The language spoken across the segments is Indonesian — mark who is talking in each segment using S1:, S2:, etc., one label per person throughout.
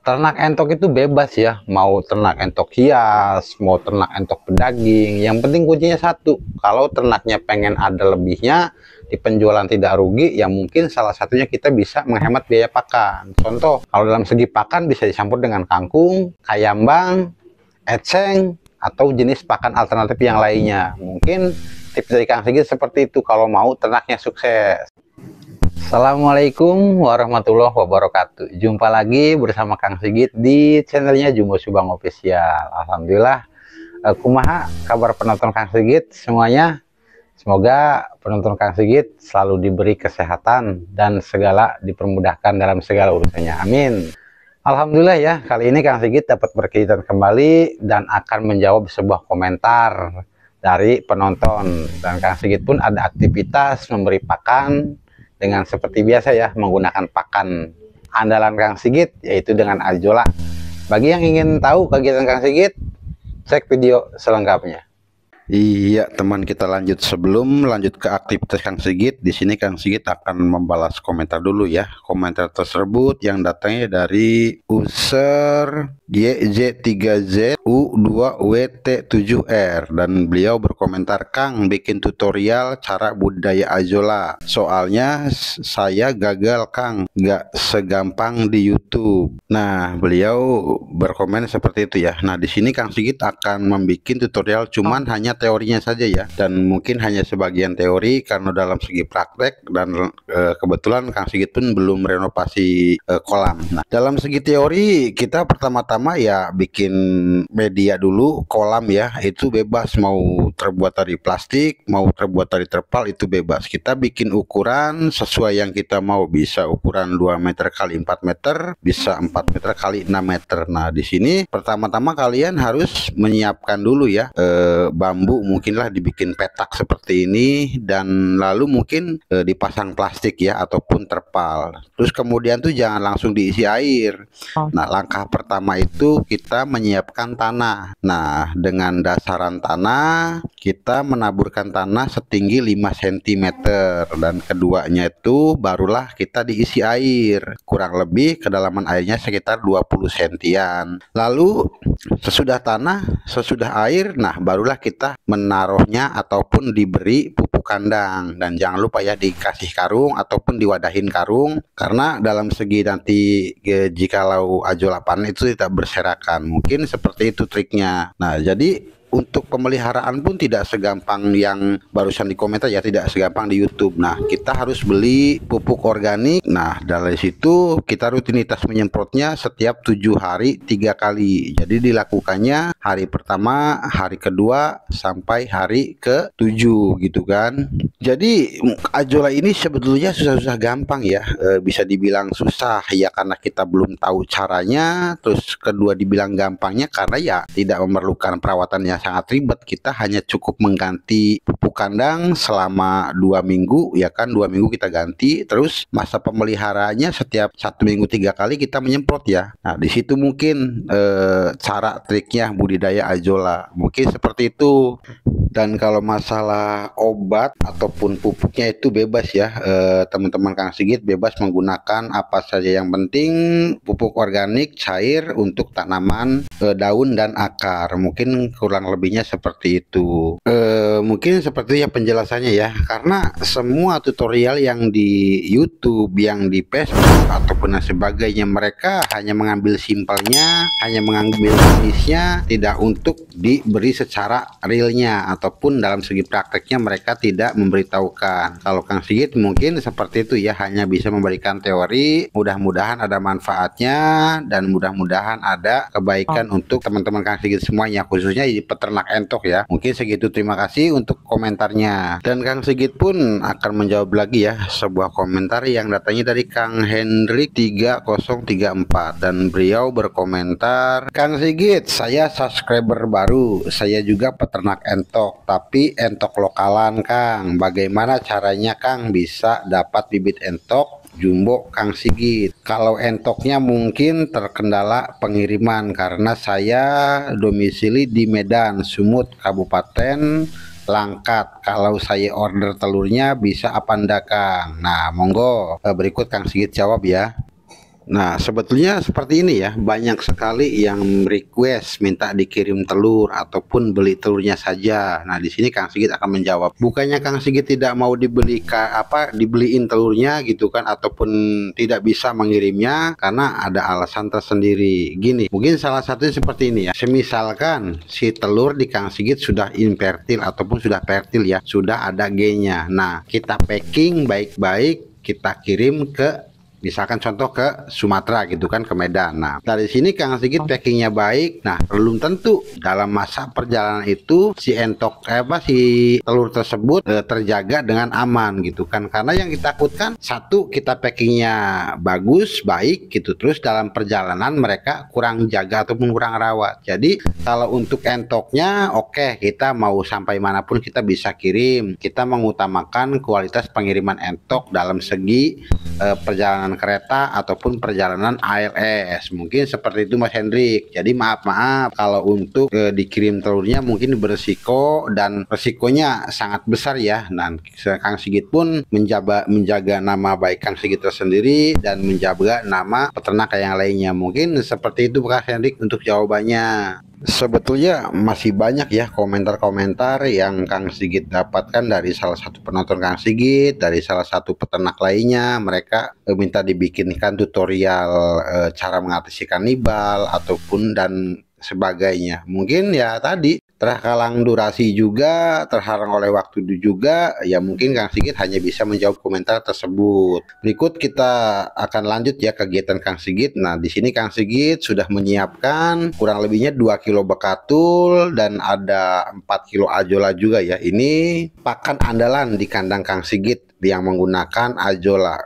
S1: Ternak entok itu bebas ya, mau ternak entok hias, mau ternak entok pedaging. Yang penting kuncinya satu, kalau ternaknya pengen ada lebihnya, di penjualan tidak rugi, ya mungkin salah satunya kita bisa menghemat biaya pakan. Contoh, kalau dalam segi pakan bisa dicampur dengan kangkung, kayambang, eceng, atau jenis pakan alternatif yang lainnya. Mungkin tips dari Kang Sigit seperti itu kalau mau ternaknya sukses. Assalamualaikum warahmatullahi wabarakatuh. Jumpa lagi bersama Kang Sigit di channelnya Jumbo Subang Official. Alhamdulillah, kumaha kabar penonton Kang Sigit semuanya. Semoga penonton Kang Sigit selalu diberi kesehatan dan segala dipermudahkan dalam segala urusannya. Amin. Alhamdulillah ya, kali ini Kang Sigit dapat berkegiatan kembali dan akan menjawab sebuah komentar dari penonton. Dan Kang Sigit pun ada aktivitas memberi pakan dengan seperti biasa ya, menggunakan pakan andalan Kang Sigit, yaitu dengan Ajola. Bagi yang ingin tahu kegiatan Kang Sigit, cek video selengkapnya.
S2: Iya teman, kita sebelum lanjut ke aktivitas Kang Sigit. Di sini Kang Sigit akan membalas komentar dulu ya. Komentar tersebut yang datangnya dari user YJ3ZU2WT7R dan beliau berkomentar, Kang bikin tutorial cara budidaya Ajola. Soalnya saya gagal Kang, nggak segampang di YouTube. Nah, beliau berkomen seperti itu ya. Nah, di sini Kang Sigit akan membuat tutorial cuman hanya teorinya saja ya, dan mungkin hanya sebagian teori karena dalam segi praktek dan kebetulan Kang Sigit pun belum renovasi kolam. Nah, dalam segi teori kita pertama-tama ya bikin media dulu, kolam ya, itu bebas mau terbuat dari plastik, mau terbuat dari terpal, itu bebas. Kita bikin ukuran sesuai yang kita mau, bisa ukuran 2 meter kali 4 meter, bisa 4 meter kali 6 meter. Nah, di sini pertama-tama kalian harus menyiapkan dulu ya bambu, mungkinlah dibikin petak seperti ini, dan lalu mungkin dipasang plastik ya ataupun terpal. Terus kemudian tuh jangan langsung diisi air. Nah, langkah pertama itu kita menyiapkan tanah. Nah, dengan dasaran tanah kita menaburkan tanah setinggi 5 cm, dan keduanya itu barulah kita diisi air. Kurang lebih kedalaman airnya sekitar 20 cm. Lalu sesudah tanah, sesudah air, nah barulah kita menaruhnya ataupun diberi pupuk kandang. Dan jangan lupa ya dikasih karung ataupun diwadahin karung, karena dalam segi nanti jikalau Ajola panen itu tidak berserakan. Mungkin seperti itu triknya. Nah, jadi untuk pemeliharaan pun tidak segampang yang barusan di komentar ya, tidak segampang di YouTube. Nah, kita harus beli pupuk organik. Nah, dari situ kita rutinitas menyemprotnya setiap 7 hari 3 kali. Jadi dilakukannya hari pertama, hari kedua, sampai hari ke-7 gitu kan. Jadi Ajola ini sebetulnya susah-susah gampang ya, bisa dibilang susah ya karena kita belum tahu caranya. Terus kedua dibilang gampangnya karena ya tidak memerlukan perawatan yang sangat ribet. Kita hanya cukup mengganti pupuk kandang selama 2 minggu ya kan, 2 minggu kita ganti. Terus masa pemeliharaannya setiap 1 minggu 3 kali kita menyemprot ya. Nah, di situ mungkin cara triknya budidaya Ajola mungkin seperti itu. Dan kalau masalah obat ataupun pupuknya itu bebas ya, teman-teman Kang Sigit bebas menggunakan apa saja, yang penting pupuk organik cair untuk tanaman, daun dan akar. Mungkin kurang lebihnya seperti itu. Mungkin seperti ya penjelasannya ya, karena semua tutorial yang di YouTube, yang di Facebook ataupun sebagainya, mereka hanya mengambil simpelnya, hanya mengambil jenisnya, tidak untuk diberi secara realnya ataupun dalam segi prakteknya mereka tidak memberitahukan. Kalau Kang Sigit mungkin seperti itu ya, hanya bisa memberikan teori. Mudah-mudahan ada manfaatnya dan mudah-mudahan ada kebaikan untuk teman-teman Kang Sigit semuanya, khususnya di peternak entok ya. Mungkin segitu, terima kasih untuk komentarnya. Dan Kang Sigit pun akan menjawab lagi ya sebuah komentar yang datangnya dari Kang Hendrik 3034, dan beliau berkomentar, Kang Sigit, saya subscriber baru, saya juga peternak entok, tapi entok lokalan Kang. Bagaimana caranya Kang bisa dapat bibit entok jumbo Kang Sigit? Kalau entoknya mungkin terkendala pengiriman karena saya domisili di Medan, Sumut, Kabupaten Langkat. Kalau saya order telurnya bisa apa enggak Kang? Nah, monggo berikut Kang Sigit jawab ya. Nah, sebetulnya seperti ini ya, banyak sekali yang request minta dikirim telur ataupun beli telurnya saja. Nah, di sini Kang Sigit akan menjawab. Bukannya Kang Sigit tidak mau dibeliin telurnya gitu kan, ataupun tidak bisa mengirimnya karena ada alasan tersendiri. Gini, mungkin salah satunya seperti ini ya. Semisalkan si telur di Kang Sigit sudah infertil ataupun sudah fertil ya, sudah ada G-nya. Nah, kita packing baik-baik, kita kirim ke misalkan contoh ke Sumatera gitu kan, ke Medan. Nah, dari sini Kang Sigit packingnya baik. Nah, belum tentu dalam masa perjalanan itu si telur tersebut terjaga dengan aman gitu kan. Karena yang ditakutkan satu, kita packingnya bagus, baik gitu, terus dalam perjalanan mereka kurang jaga ataupun kurang rawat. Jadi kalau untuk entoknya oke, kita mau sampai manapun kita bisa kirim. Kita mengutamakan kualitas pengiriman entok dalam segi perjalanan kereta ataupun perjalanan ALS. Mungkin seperti itu Mas Hendrik. Jadi maaf kalau untuk dikirim telurnya mungkin beresiko dan resikonya sangat besar ya. Dan Kang Sigit pun menjaga nama baik Kang Sigit tersendiri dan menjaga nama peternak yang lainnya. Mungkin seperti itu Mas Hendrik untuk jawabannya. Sebetulnya masih banyak ya komentar-komentar yang Kang Sigit dapatkan dari salah satu penonton Kang Sigit, dari salah satu peternak lainnya. Mereka minta dibikinkan tutorial cara mengatasi kanibal ataupun dan sebagainya. Mungkin ya tadi terhalang durasi juga, terhalang oleh waktu juga, ya mungkin Kang Sigit hanya bisa menjawab komentar tersebut. Berikut kita akan lanjut ya kegiatan Kang Sigit. Nah, di sini Kang Sigit sudah menyiapkan kurang lebihnya 2 kilo bekatul dan ada 4 kilo ajola juga ya. Ini pakan andalan di kandang Kang Sigit yang menggunakan ajola.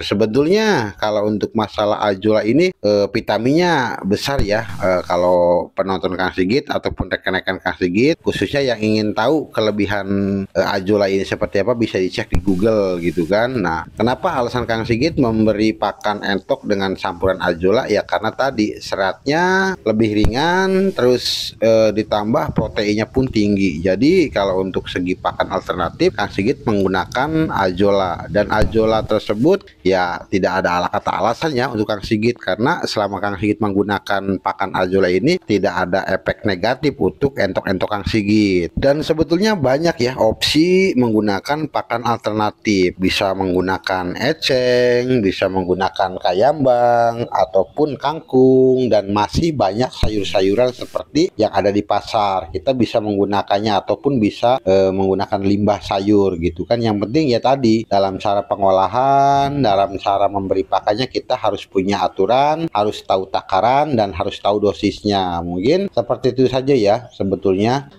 S2: Sebetulnya kalau untuk masalah ajola ini vitaminnya besar ya. Kalau penonton Kang Sigit ataupun rekan-rekan Kang Sigit khususnya yang ingin tahu kelebihan ajola ini seperti apa, bisa dicek di Google gitu kan. Nah, kenapa alasan Kang Sigit memberi pakan entok dengan campuran ajola? Ya karena tadi seratnya lebih ringan, terus ditambah proteinnya pun tinggi. Jadi kalau untuk segi pakan alternatif Kang Sigit menggunakan ajola, dan ajola tersebut ya tidak ada kata alasannya untuk Kang Sigit, karena selama Kang Sigit menggunakan pakan ajola ini tidak ada efek negatif untuk entok-entok Kang Sigit. Dan sebetulnya banyak ya opsi menggunakan pakan alternatif, bisa menggunakan eceng, bisa menggunakan kayambang ataupun kangkung, dan masih banyak sayur-sayuran seperti yang ada di pasar. Kita bisa menggunakannya ataupun bisa menggunakan limbah sayur gitu kan. Yang penting ya tadi, dalam cara pengolahan, dalam cara memberi pakannya kita harus punya aturan, harus tahu takaran dan harus tahu dosisnya. Mungkin seperti itu saja ya sebetulnya.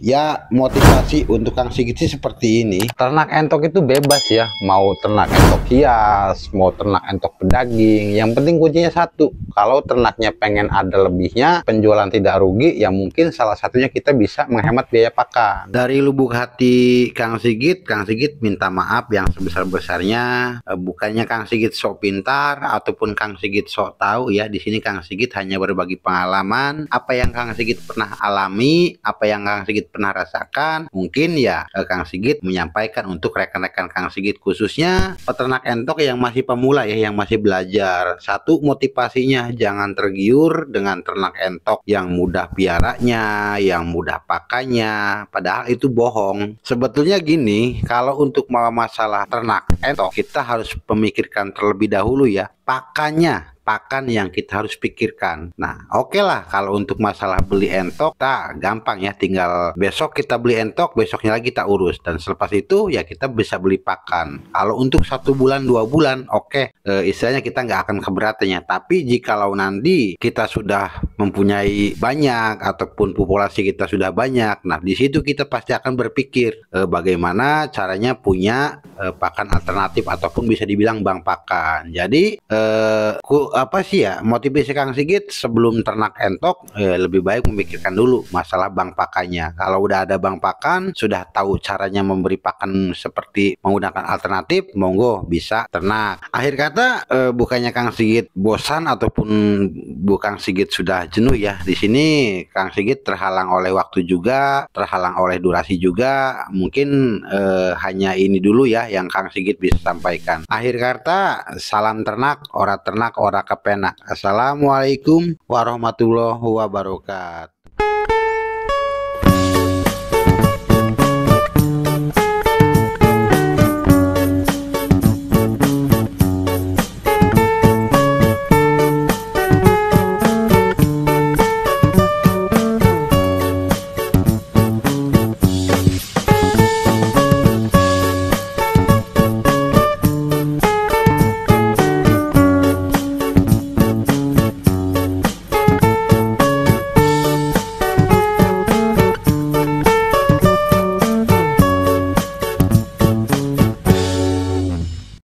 S2: Ya motivasi untuk Kang Sigit sih seperti ini.
S1: Ternak entok itu bebas ya, mau ternak entok hias, mau ternak entok pedaging. Yang penting kuncinya satu, kalau ternaknya pengen ada lebihnya, penjualan tidak rugi, ya mungkin salah satunya kita bisa menghemat biaya pakan.
S2: Dari lubuk hati Kang Sigit minta maaf yang sebesar-besarnya. Bukannya Kang Sigit sok pintar ataupun Kang Sigit sok tahu ya. Di sini Kang Sigit hanya berbagi pengalaman, apa yang Kang Sigit pernah alami, apa yang Kang Sigit pernah rasakan. Mungkin ya Kang Sigit menyampaikan untuk rekan-rekan Kang Sigit, khususnya peternak entok yang masih pemula ya, yang masih belajar. Satu, motivasinya jangan tergiur dengan ternak entok yang mudah piaranya, yang mudah pakannya, padahal itu bohong. Sebetulnya gini, kalau untuk masalah ternak entok kita harus memikirkan terlebih dahulu ya pakan yang kita harus pikirkan. Nah, oke lah kalau untuk masalah beli entok, gampang ya, tinggal besok kita beli entok, besoknya lagi kita urus, dan selepas itu ya kita bisa beli pakan. Kalau untuk 1 bulan 2 bulan, oke, istilahnya kita nggak akan keberatannya. Tapi jikalau nanti kita sudah mempunyai banyak ataupun populasi kita sudah banyak, nah di situ kita pasti akan berpikir bagaimana caranya punya pakan alternatif ataupun bisa dibilang bank pakan. Jadi apa sih ya, motivasi Kang Sigit sebelum ternak entok lebih baik memikirkan dulu masalah bang pakannya. Kalau udah ada bang pakan, sudah tahu caranya memberi pakan seperti menggunakan alternatif, monggo bisa ternak. Akhir kata bukannya Kang Sigit bosan ataupun Kang Sigit sudah jenuh ya. Di sini Kang Sigit terhalang oleh waktu juga, terhalang oleh durasi juga. Mungkin hanya ini dulu ya yang Kang Sigit bisa sampaikan. Akhir kata, salam ternak, ora kepenak. Assalamualaikum warahmatullahi wabarakatuh.